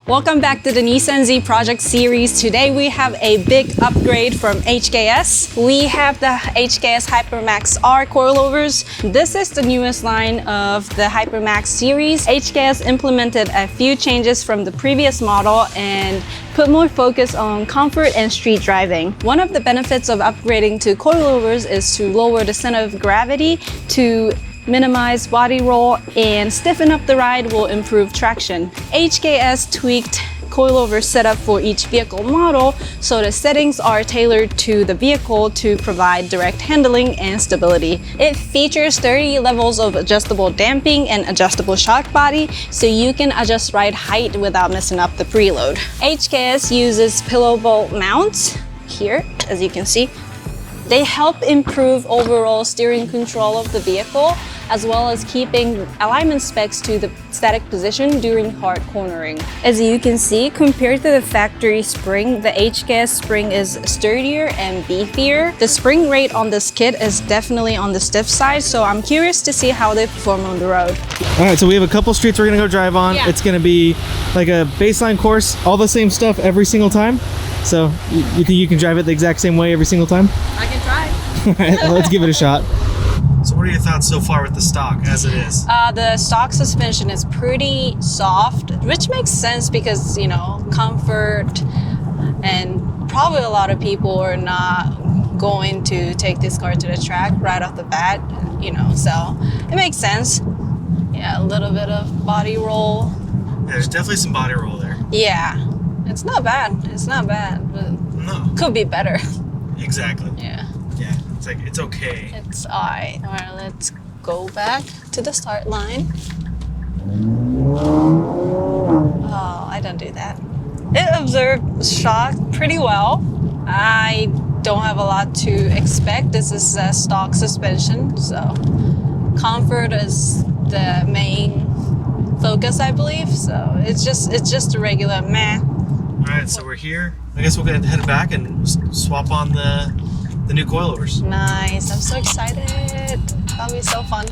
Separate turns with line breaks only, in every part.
Welcome back to the Nissan Z project series. Today we have a big upgrade from HKS. We have the HKS Hipermax R Coilovers. This is the newest line of the Hipermax series. HKS implemented a few changes from the previous model and put more focus on comfort and street driving. One of the benefits of upgrading to coilovers is to lower the center of gravity to minimize body roll, and stiffen up the ride will improve traction. HKS tweaked coilover setup for each vehicle model, so the settings are tailored to the vehicle to provide direct handling and stability. It features 30 levels of adjustable damping and adjustable shock body, so you can adjust ride height without messing up the preload. HKS uses pillow bolt mounts here, as you can see. They help improve overall steering control of the vehicle, as well as keeping alignment specs to the static position during hard cornering. As you can see, compared to the factory spring, the HKS spring is sturdier and beefier. The spring rate on this kit is definitely on the stiff side, so I'm curious to see how they perform on the road.
All right, so we have a couple streets we're gonna go drive on. Yeah. It's gonna be like a baseline course, all the same stuff every single time. So you think you can drive it the exact same way every single time?
I can try.
All right, well, let's give it a shot.
So what are your thoughts so far with the stock as it is?
The stock suspension is pretty soft, which makes sense because, you know, comfort, and probably a lot of people are not going to take this car to the track right off the bat, you know, so it makes sense. Yeah, a little bit of body roll.
Yeah, there's definitely some body roll there.
Yeah, it's not bad. It's not bad, but
no,
could be better.
Exactly.
Yeah.
Yeah, it's like, it's okay.
It's alright. Alright, let's go back to the start line. Oh, I don't do that. It observed shock pretty well. I don't have a lot to expect. This is a stock suspension, so comfort is the main focus, I believe. So it's just a regular meh.
Alright, so we're here. I guess we're gonna head back and swap on the new coilovers.
Nice, I'm so excited. That'll be so fun.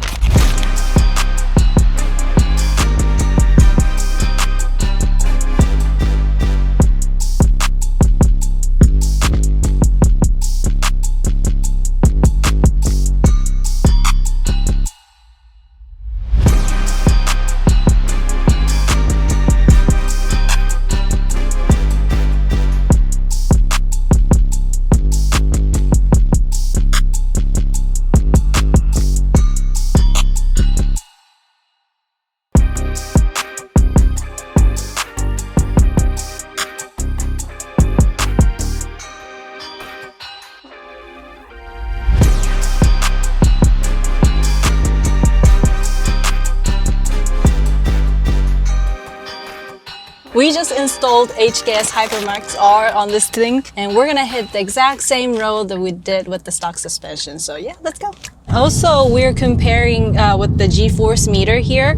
We just installed HKS Hipermax R on this thing, and we're gonna hit the exact same road that we did with the stock suspension. So yeah, let's go. Also, we're comparing with the G-force meter here,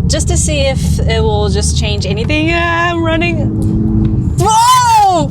just to see if it will just change anything. I'm running. Whoa!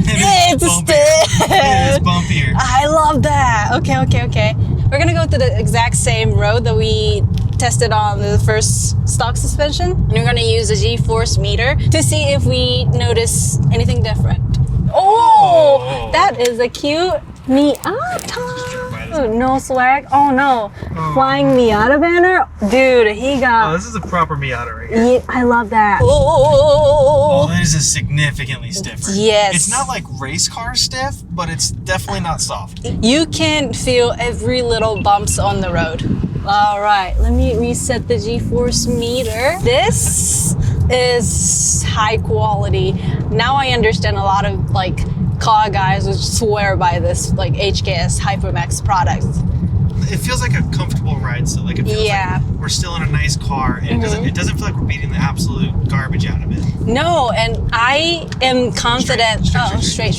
It's stiff.
It is bumpier.
I love that. Okay. We're gonna go to the exact same road that we tested on the first stock suspension, and we're gonna use a G-force meter to see if we notice anything different. Oh, that is a cute Miata. No swag. Oh no, flying Miata banner, dude. He got.
Oh, this is a proper Miata right here.
Yeah, I love that.
Oh, that is a significantly stiffer.
Yes.
It's not like race car stiff, but it's definitely not soft.
You can feel every little bumps on the road. All right, let me reset the G-force meter. This is high quality. Now I understand a lot of like car guys would swear by this like HKS Hipermax product.
It feels like a comfortable ride still. Like it feels like we're still in a nice car, and it doesn't feel like we're beating the absolute garbage out of it.
No, and I am confident. Straight.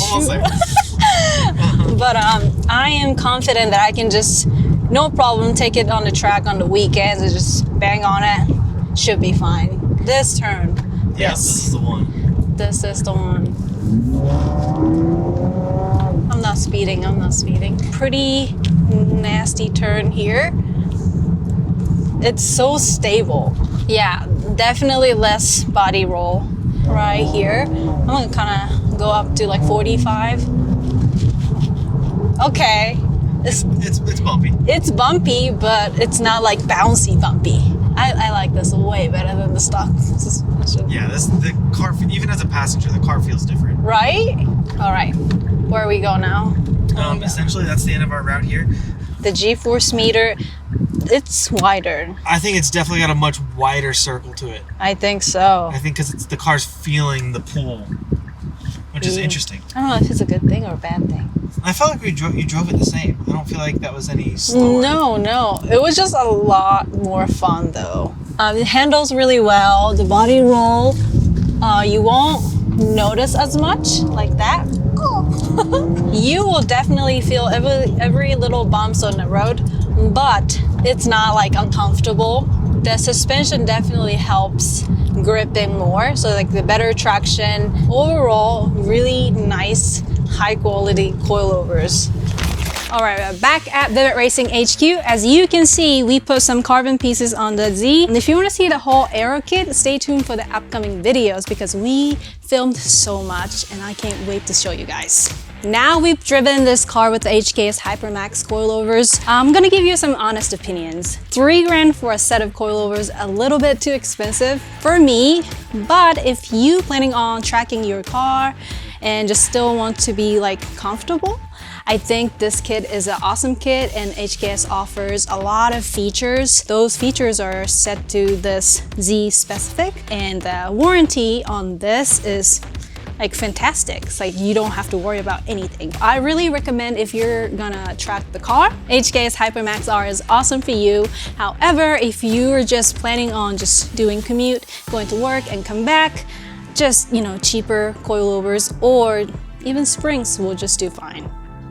Almost like.
But I am confident that I can just, no problem, take it on the track on the weekends and just bang on it. Should be fine. This turn.
Yeah, yes. This is the one.
This is the one. I'm not speeding. Pretty nasty turn here. It's so stable. Yeah, Definitely less body roll right here. I'm gonna kind of go up to like 45. Okay.
It's bumpy.
It's bumpy, but it's not like bouncy bumpy. I like this way better than the stock.
Yeah, the car, even as a passenger, the car feels different.
Right? All right. Where we go now?
Essentially, that's the end of our route here.
The G-force meter, it's wider.
I think it's definitely got a much wider circle to it.
I think so.
I think because the car's feeling the pull, which is interesting.
I don't know if it's a good thing or a bad thing.
I felt like you drove it the same. I don't feel like that was any slower.
No. It was just a lot more fun though. It handles really well. The body roll, you won't notice as much like that. You will definitely feel every little bumps on the road, but it's not like uncomfortable. The suspension definitely helps gripping more, so like the better traction. Overall, really nice, high quality coilovers. All right, we're back at Vivid Racing HQ. As you can see, we put some carbon pieces on the Z. And if you want to see the whole aero kit, stay tuned for the upcoming videos because we filmed so much and I can't wait to show you guys. Now we've driven this car with the HKS Hipermax coilovers. I'm gonna give you some honest opinions. $3 grand for a set of coilovers, a little bit too expensive for me, but if you planning on tracking your car and just still want to be like comfortable, I think this kit is an awesome kit and HKS offers a lot of features. Those features are set to this Z specific and the warranty on this is like fantastic. It's like you don't have to worry about anything. I really recommend if you're gonna track the car, HKS Hipermax R is awesome for you. However, if you're just planning on just doing commute, going to work and come back, just, you know, cheaper coilovers or even springs will just do fine.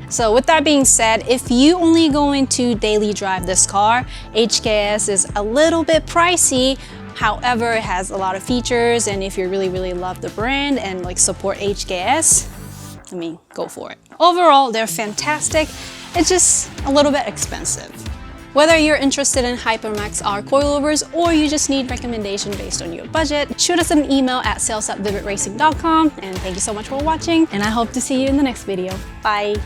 So with that being said, if you only going to daily drive this car, HKS is a little bit pricey. However, it has a lot of features, and if you really love the brand and like support HKS, I mean, go for it. Overall, they're fantastic. It's just a little bit expensive. Whether you're interested in Hipermax R coilovers or you just need recommendation based on your budget, shoot us an email at sales@vividracing.com. And thank you so much for watching, and I hope to see you in the next video. Bye.